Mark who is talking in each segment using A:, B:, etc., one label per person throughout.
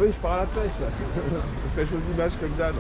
A: Oui, je pars à la pêche là. Je pêche aux images comme d'hab.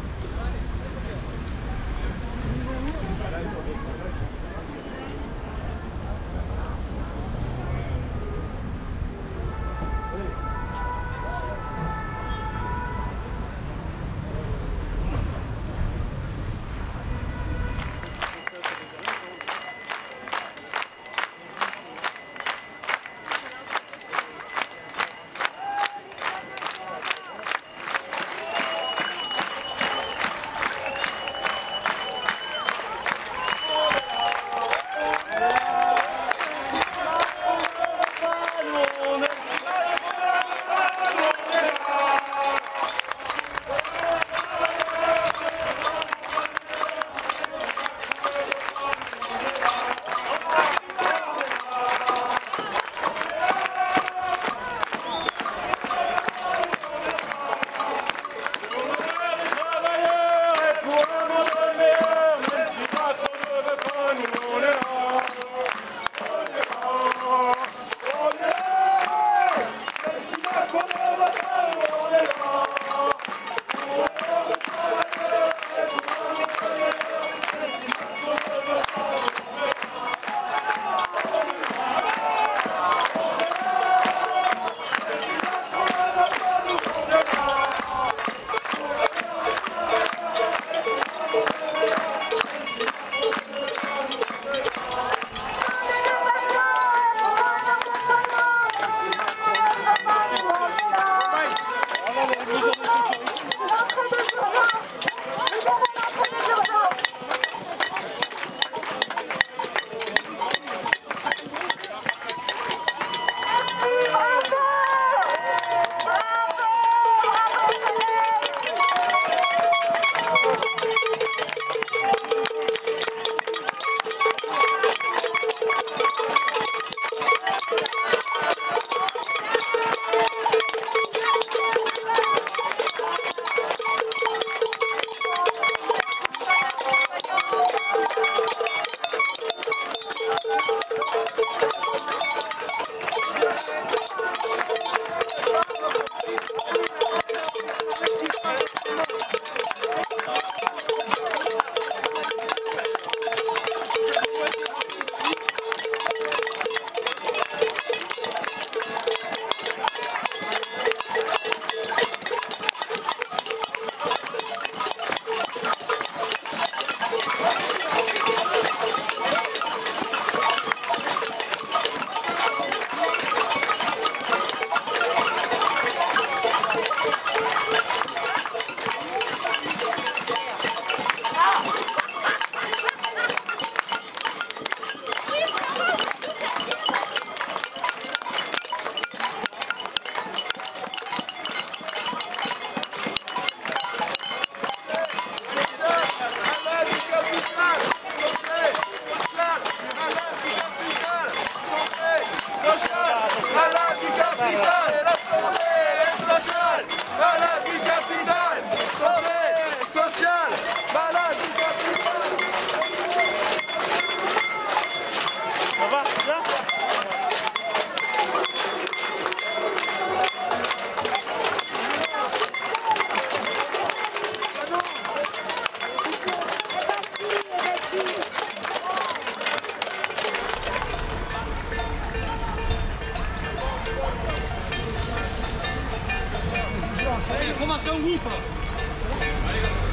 B: Formação limpa.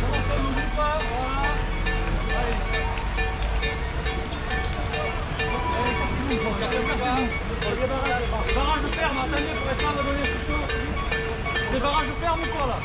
B: Formação limpa. Barrage ferme, attendez pour être là, on va donner ce chaud. C'est barrage ferme ou quoi là?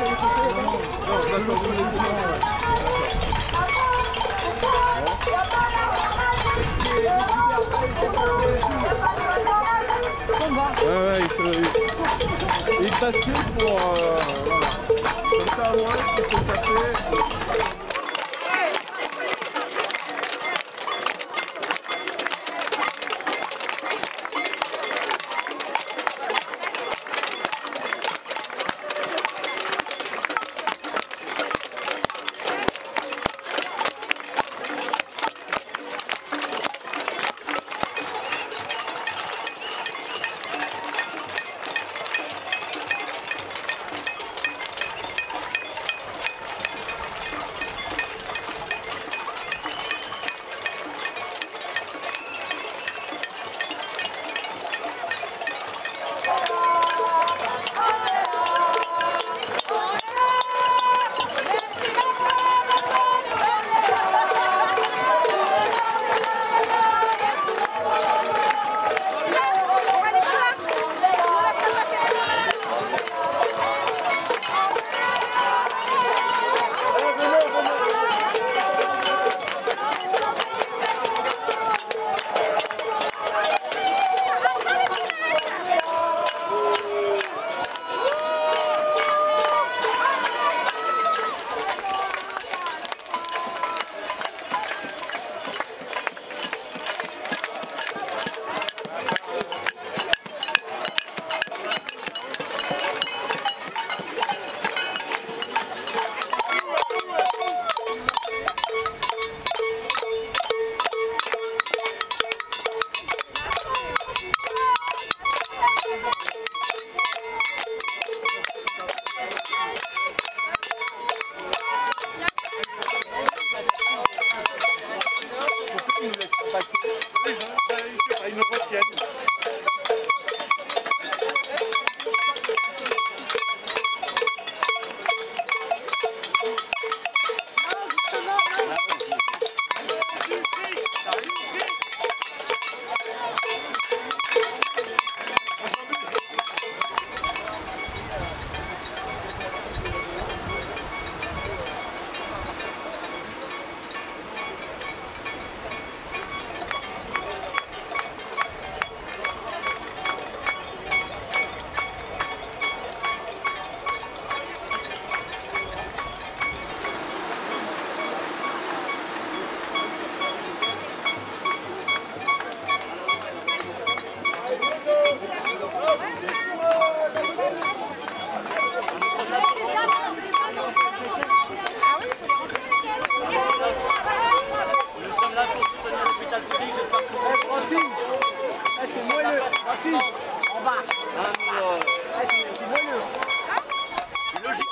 A: Ouais, il passe pour... voilà. Comme ça, ouais, il faut passer.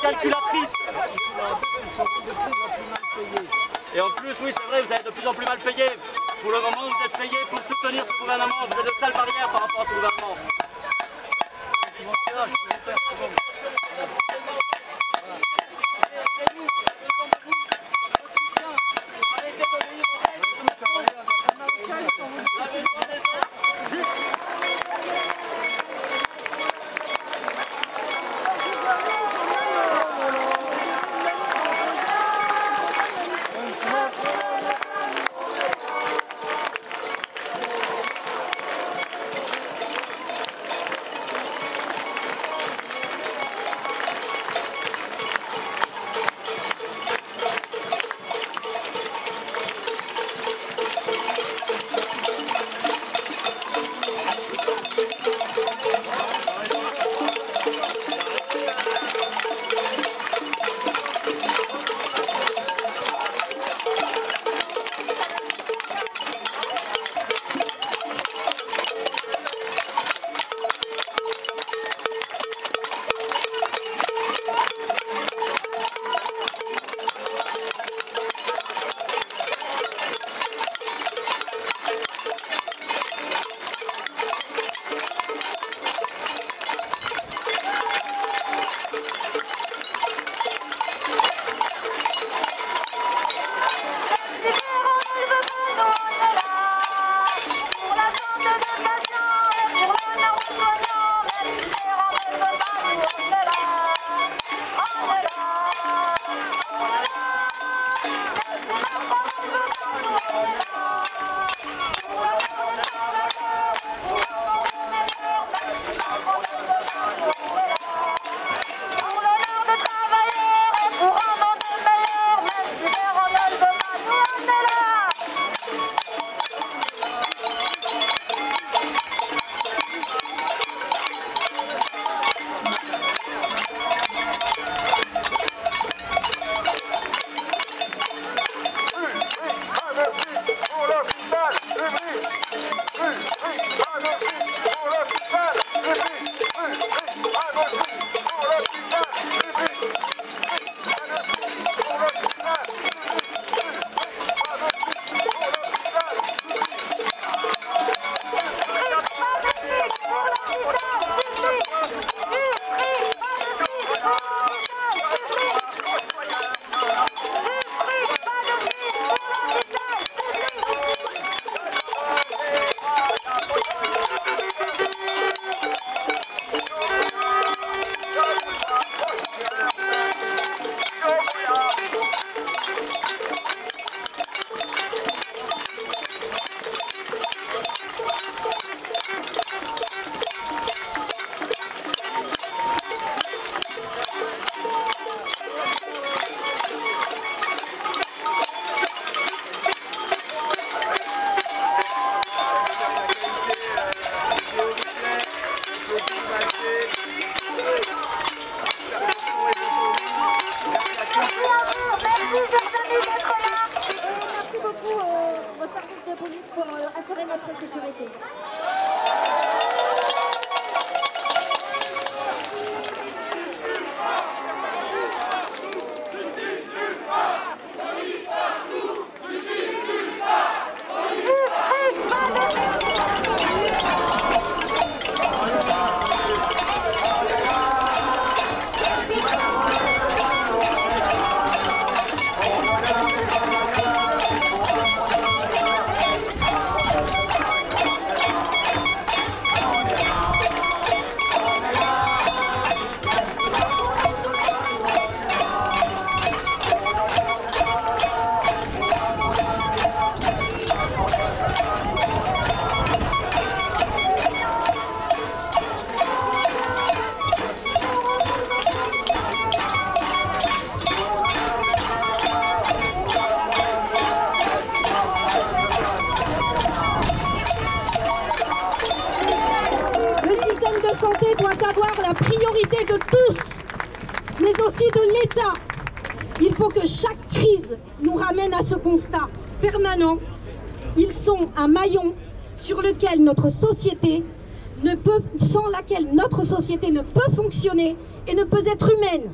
B: Calculatrice. Et en plus, oui, c'est vrai, vous êtes de plus en plus mal payé. Pour le moment, vous êtes payé pour soutenir ce gouvernement. Vous êtes de sale barrière par rapport à ce gouvernement.
C: santé doit avoir la priorité de tous, mais aussi de l'État. Il faut que chaque crise nous ramène à ce constat permanent. Ils sont un maillon sur lequel notre société sans laquelle notre société ne peut fonctionner et ne peut être humaine.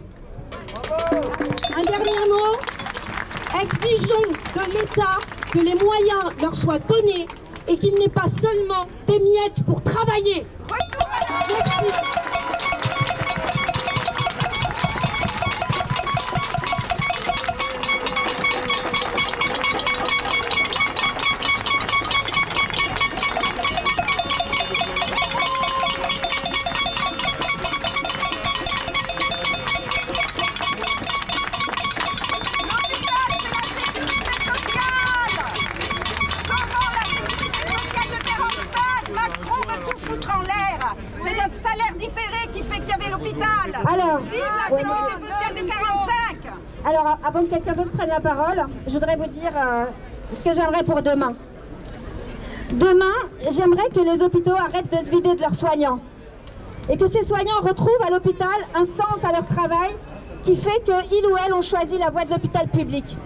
C: Un dernier mot, exigeons de l'État que les moyens leur soient donnés et qu'il n'ait pas seulement des miettes pour travailler. Merci. Alors, avant que quelqu'un d'autre prenne la parole, je voudrais vous dire ce que j'aimerais pour demain. Demain, j'aimerais que les hôpitaux arrêtent de se vider de leurs soignants et que ces soignants retrouvent à l'hôpital un sens à leur travail qui fait qu'ils ou elles ont choisi la voie de l'hôpital public.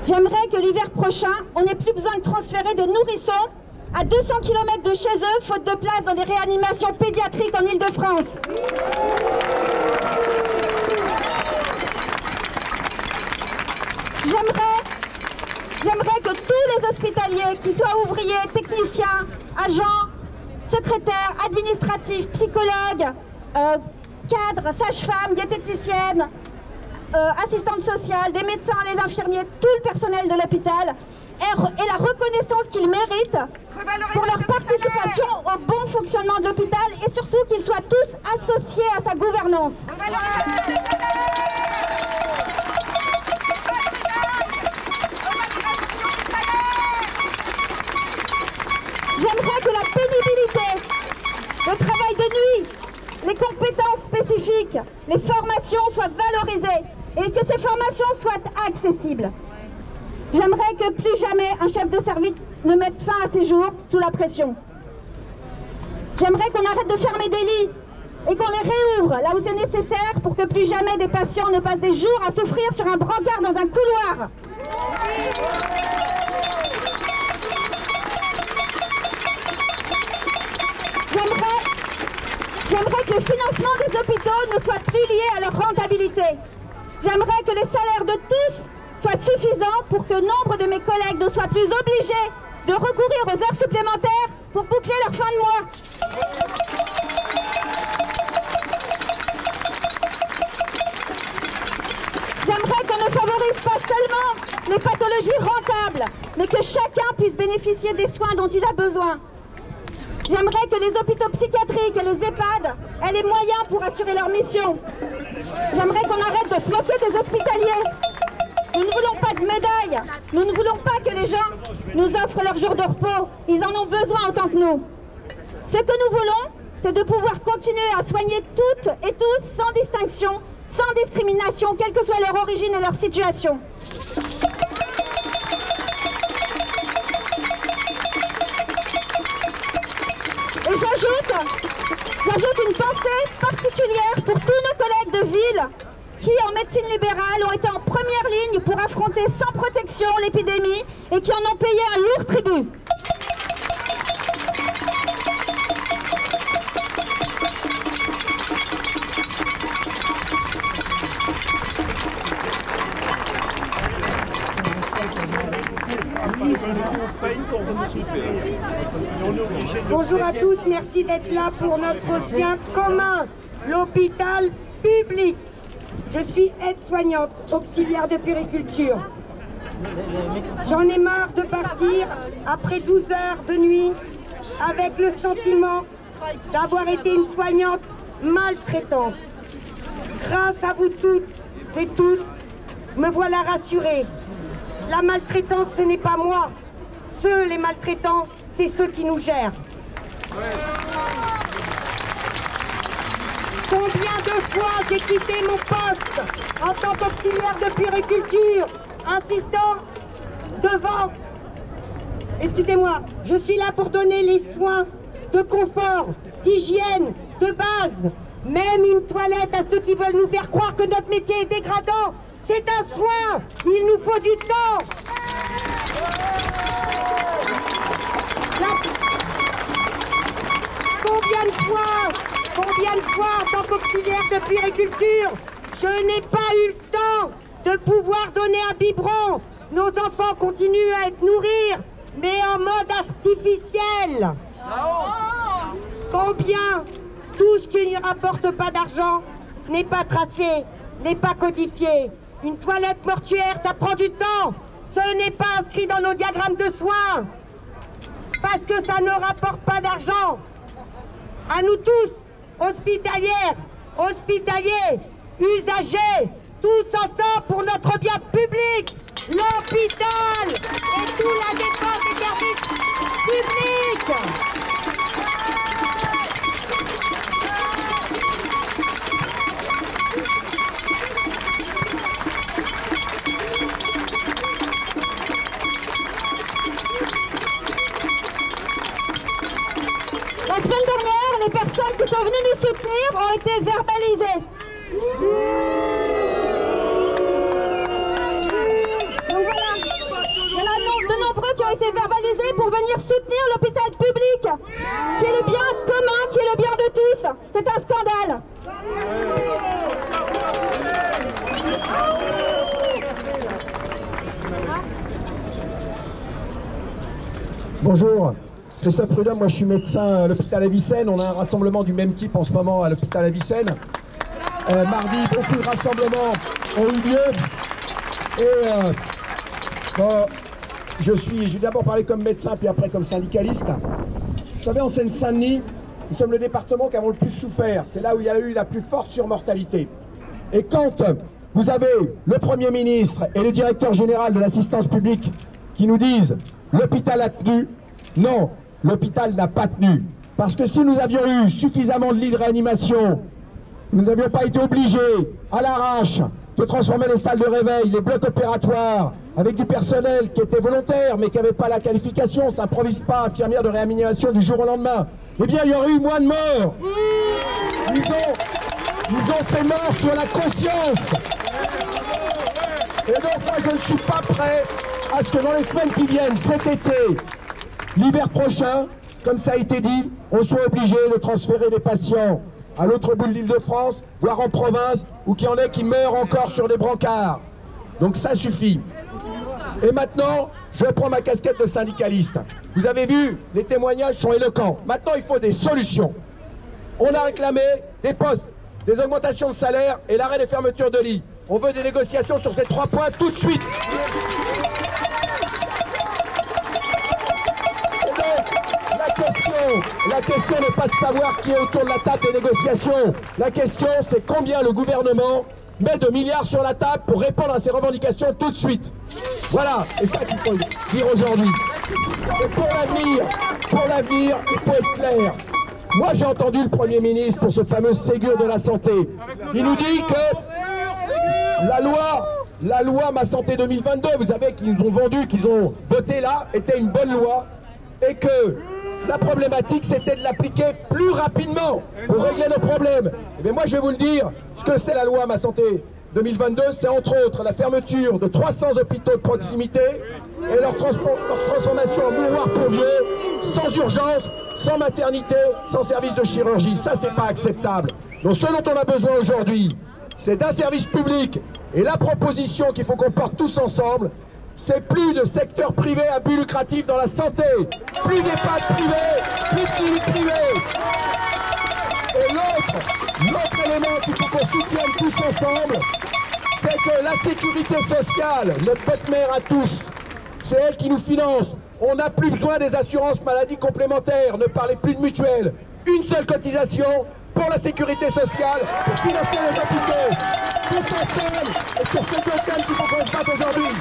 C: J'aimerais que l'hiver prochain, on n'ait plus besoin de transférer des nourrissons à 200 km de chez eux, faute de place dans des réanimations pédiatriques en Île-de-France. J'aimerais que tous les hospitaliers, qu'ils soient ouvriers, techniciens, agents, secrétaires, administratifs, psychologues, cadres, sages-femmes, diététiciennes, assistantes sociales, des médecins, les infirmiers, tout le personnel de l'hôpital aient la reconnaissance qu'ils méritent pour leur participation au bon fonctionnement de l'hôpital et surtout qu'ils soient tous associés à sa gouvernance. J'aimerais que la pénibilité, le travail de nuit, les compétences spécifiques, les formations soient valorisées et que ces formations soient accessibles. J'aimerais que plus jamais un chef de service ne mette fin à ses jours sous la pression. J'aimerais qu'on arrête de fermer des lits et qu'on les réouvre là où c'est nécessaire pour que plus jamais des patients ne passent des jours à souffrir sur un brancard dans un couloir. J'aimerais que le financement des hôpitaux ne soit plus lié à leur rentabilité. J'aimerais que les salaires de tous soient suffisants pour que nombre de mes collègues ne soient plus obligés de recourir aux heures supplémentaires pour boucler leur fin de mois. J'aimerais qu'on ne favorise pas seulement les pathologies rentables, mais que chacun puisse bénéficier des soins dont il a besoin. J'aimerais que les hôpitaux psychiatriques et les EHPAD aient les moyens pour assurer leur mission. J'aimerais qu'on arrête de se moquer des hospitaliers. Nous ne voulons pas de médailles. Nous ne voulons pas que les gens nous offrent leurs jours de repos. Ils en ont besoin autant que nous. Ce que nous voulons, c'est de pouvoir continuer à soigner toutes et tous sans distinction, sans discrimination, quelle que soit leur origine et leur situation. Et j'ajoute une pensée particulière pour tous nos collègues de ville qui, en médecine libérale, ont été en première ligne pour affronter sans protection l'épidémie et qui en ont payé un lourd tribut.
D: Bonjour à tous, merci d'être là pour notre bien commun, l'hôpital public. Je suis aide-soignante, auxiliaire de puériculture. J'en ai marre de partir après 12 heures de nuit avec le sentiment d'avoir été une soignante maltraitante. Grâce à vous toutes et tous, me voilà rassurée. La maltraitance, ce n'est pas moi. Les maltraitants, c'est ceux qui nous gèrent. Combien de fois j'ai quitté mon poste en tant qu'auxiliaire de puériculture, insistant devant. Excusez-moi, je suis là pour donner les soins de confort d'hygiène de base. Même une toilette à ceux qui veulent nous faire croire que notre métier est dégradant. C'est un soin. Il nous faut du temps. Combien de fois, en tant qu'auxiliaire de puériculture, je n'ai pas eu le temps de pouvoir donner un biberon. Nos enfants continuent à être nourris, mais en mode artificiel. Combien tout ce qui ne rapporte pas d'argent n'est pas tracé, n'est pas codifié. Une toilette mortuaire, ça prend du temps. Ce n'est pas inscrit dans nos diagrammes de soins. Parce que ça ne rapporte pas d'argent. À nous tous, hospitalières, hospitaliers, usagers, tous ensemble pour notre bien public, l'hôpital et toute la défense des services publics.
C: La semaine dernière, les personnes qui sont venues nous soutenir ont été verbalisées. Donc voilà, il y en a de nombreux qui ont été verbalisés pour venir soutenir l'hôpital public, qui est le bien commun, qui est le bien de tous. C'est un scandale.
E: Bonjour, Christophe Prudhomme, moi je suis médecin à l'hôpital Avicenne. On a un rassemblement du même type en ce moment à l'hôpital Avicenne. Mardi, beaucoup de rassemblements ont eu lieu. Et bon, je vais d'abord parler comme médecin, puis après comme syndicaliste. Vous savez, en Seine-Saint-Denis, nous sommes le département qui avons le plus souffert. C'est là où il y a eu la plus forte surmortalité. Et quand vous avez le Premier ministre et le directeur général de l'assistance publique qui nous disent l'hôpital a tenu, non, l'hôpital n'a pas tenu. Parce que si nous avions eu suffisamment de lits de réanimation, nous n'avions pas été obligés, à l'arrache, de transformer les salles de réveil, les blocs opératoires, avec du personnel qui était volontaire, mais qui n'avait pas la qualification, ça n'improvise pas, infirmière de réanimation du jour au lendemain. Eh bien, il y aurait eu moins de morts. Ils ont fait mort sur la conscience. Et donc, moi, je ne suis pas prêt à ce que dans les semaines qui viennent, cet été, l'hiver prochain, comme ça a été dit, on soit obligé de transférer des patients à l'autre bout de l'Île-de-France, voire en province, ou qu'il y en ait qui meurent encore sur des brancards. Donc ça suffit. Et maintenant, je prends ma casquette de syndicaliste. Vous avez vu, les témoignages sont éloquents. Maintenant, il faut des solutions. On a réclamé des postes, des augmentations de salaire et l'arrêt des fermetures de lits. On veut des négociations sur ces 3 points tout de suite. La question n'est pas de savoir qui est autour de la table des négociations. La question, c'est combien le gouvernement met de milliards sur la table pour répondre à ces revendications tout de suite. Voilà, c'est ça qu'il faut dire aujourd'hui. Et pour l'avenir, il faut être clair. Moi, j'ai entendu le Premier ministre pour ce fameux Ségur de la santé. Il nous dit que la loi Ma Santé 2022, vous savez, qu'ils nous ont vendu, qu'ils ont voté là, était une bonne loi, et que la problématique, c'était de l'appliquer plus rapidement pour régler nos problèmes. Et bien moi, je vais vous le dire, ce que c'est la loi Ma Santé 2022, c'est entre autres la fermeture de 300 hôpitaux de proximité et leur transformation en mouroir pour vieux, sans urgence, sans maternité, sans service de chirurgie. Ça, c'est pas acceptable. Donc ce dont on a besoin aujourd'hui, c'est d'un service public. Et la proposition qu'il faut qu'on porte tous ensemble, c'est plus de secteur privé à but lucratif dans la santé, plus d'EHPAD privés, plus de cliniques privées. Et l'autre élément qu'il faut qu'on soutienne tous ensemble, c'est que la sécurité sociale, notre bête mère à tous, c'est elle qui nous finance. On n'a plus besoin des assurances maladies complémentaires, ne parlez plus de mutuelles. Une seule cotisation pour la sécurité sociale, pour financer les hôpitaux. Tous ensemble, et sur ces 2 thèmes qu'il faut qu'on se batte aujourd'hui.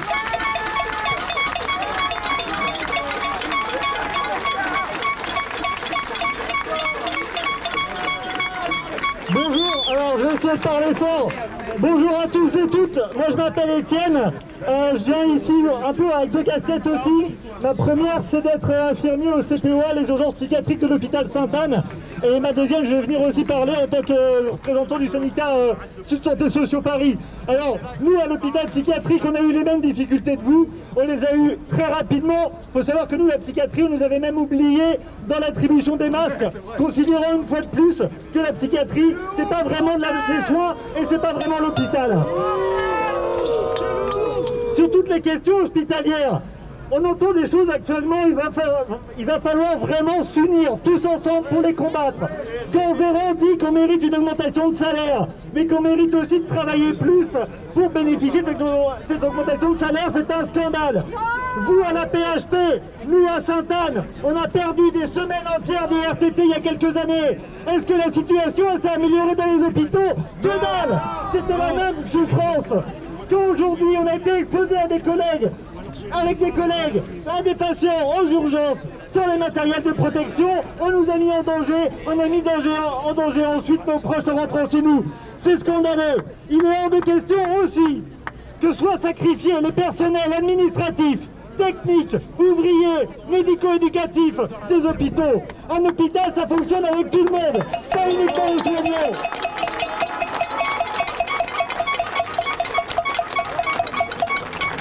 F: Bonjour, alors je souhaite parler fort. Bonjour à tous et toutes, moi je m'appelle Étienne Je viens ici un peu avec 2 casquettes aussi. Ma première, c'est d'être infirmier au CPOA, les urgences psychiatriques de l'hôpital Sainte-Anne. Et ma deuxième, je vais venir aussi parler en tant que représentant du syndicat Sud Santé Sociaux Paris. Alors, nous, à l'hôpital psychiatrique, on a eu les mêmes difficultés que vous. On les a eues très rapidement. Il faut savoir que nous, la psychiatrie, on nous avait même oublié dans l'attribution des masques, considérant une fois de plus que la psychiatrie, c'est pas vraiment des soins et c'est pas vraiment l'hôpital. Sur toutes les questions hospitalières, on entend des choses actuellement, il va falloir vraiment s'unir tous ensemble pour les combattre. Quand Véran dit qu'on mérite une augmentation de salaire, mais qu'on mérite aussi de travailler plus pour bénéficier de cette augmentation de salaire, c'est un scandale. Vous à la PHP, nous à Sainte-Anne, on a perdu des semaines entières de RTT il y a quelques années. Est-ce que la situation s'est améliorée dans les hôpitaux? Que dalle! C'était la même souffrance. Quand aujourd'hui on a été exposé à des collègues, à des patients aux urgences, sans les matériels de protection, on nous a mis en danger, on a mis en danger ensuite nos proches en rentrant chez nous. C'est scandaleux. Il est hors de question aussi que soient sacrifiés les personnels administratifs, techniques, ouvriers, médico-éducatifs des hôpitaux. Un hôpital, ça fonctionne avec tout le monde, pas uniquement les soignants.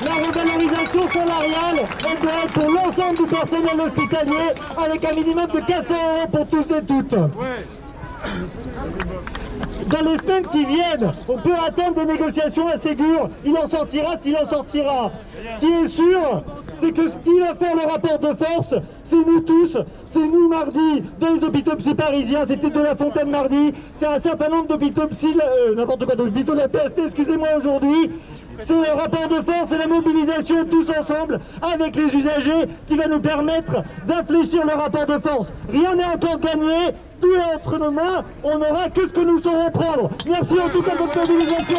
F: La revalorisation salariale, elle doit être pour l'ensemble du personnel hospitalier avec un minimum de 400 € pour tous et toutes. Dans les semaines qui viennent, on peut attendre des négociations à Ségur. Il en sortira ce qu'il en sortira. Ce qui est sûr, c'est que ce qui va faire le rapport de force, c'est nous tous. C'est nous mardi dans les hôpitaux psy parisiens. C'était de la Fontaine mardi. C'est un certain nombre d'hôpitaux psy, n'importe quoi, d'hôpitaux de la PHP, excusez-moi, aujourd'hui. C'est le rapport de force et la mobilisation tous ensemble avec les usagers qui va nous permettre d'infléchir le rapport de force. Rien n'est encore gagné, tout est entre nos mains, on n'aura que ce que nous saurons prendre. Merci en tout cas de votre mobilisation.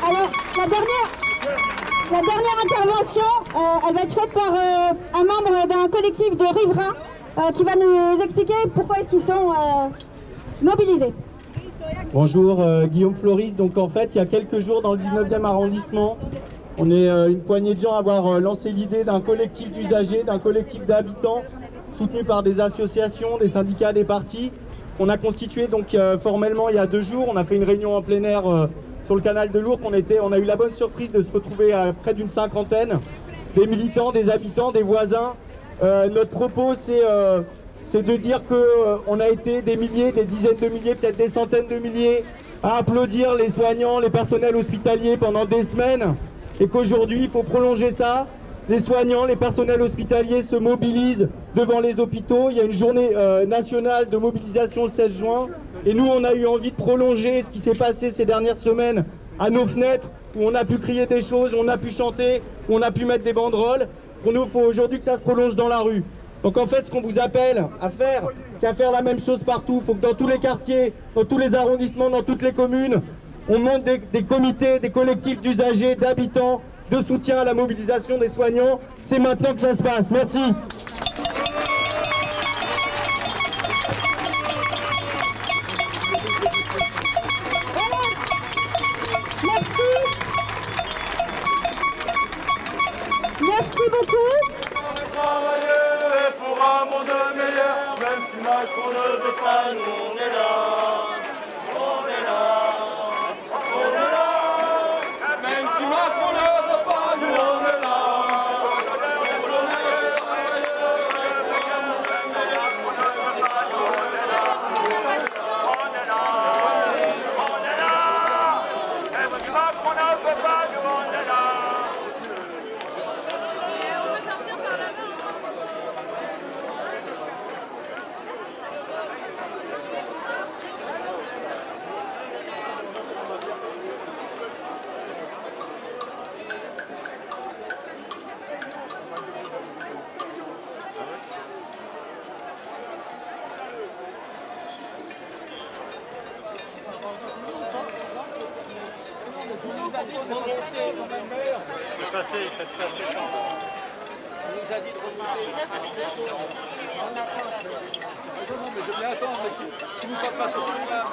C: Alors, la dernière intervention, elle va être faite par un membre d'un collectif de riverains qui va nous expliquer pourquoi est-ce qu'ils sont mobilisés.
G: Bonjour, Guillaume Floris. Donc en fait, il y a quelques jours dans le 19e arrondissement, on est une poignée de gens à avoir lancé l'idée d'un collectif d'usagers, d'un collectif d'habitants, soutenu par des associations, des syndicats, des partis. On a constitué donc formellement il y a 2 jours, on a fait une réunion en plein air sur le canal de l'Ourcq. On a eu la bonne surprise de se retrouver à près d'une 50aine, des militants, des habitants, des voisins. Notre propos, c'est de dire qu'on a été des milliers, des dizaines de milliers, peut-être des centaines de milliers, à applaudir les soignants, les personnels hospitaliers pendant des semaines, et qu'aujourd'hui, il faut prolonger ça. Les soignants, les personnels hospitaliers se mobilisent devant les hôpitaux. Il y a une journée nationale de mobilisation le 16 juin. Et nous, on a eu envie de prolonger ce qui s'est passé ces dernières semaines à nos fenêtres, où on a pu crier des choses, où on a pu chanter, où on a pu mettre des banderoles. Pour nous, il faut aujourd'hui que ça se prolonge dans la rue. Donc en fait, ce qu'on vous appelle à faire, c'est à faire la même chose partout. Il faut que dans tous les quartiers, dans tous les arrondissements, dans toutes les communes, on monte des comités, des collectifs d'usagers, d'habitants, de soutien à la mobilisation des soignants. C'est maintenant que ça se passe. Merci.
C: Merci beaucoup.
A: Travailler pour un monde meilleur, même si Macron ne veut pas, nous on est là. On est là. On est là. Même si Macron ne veut pas, nous on est là.
B: Faites passer. nous a dit de remonter.
A: Non, mais je vais attendre, mais tu ne nous parles pas sur celui-là,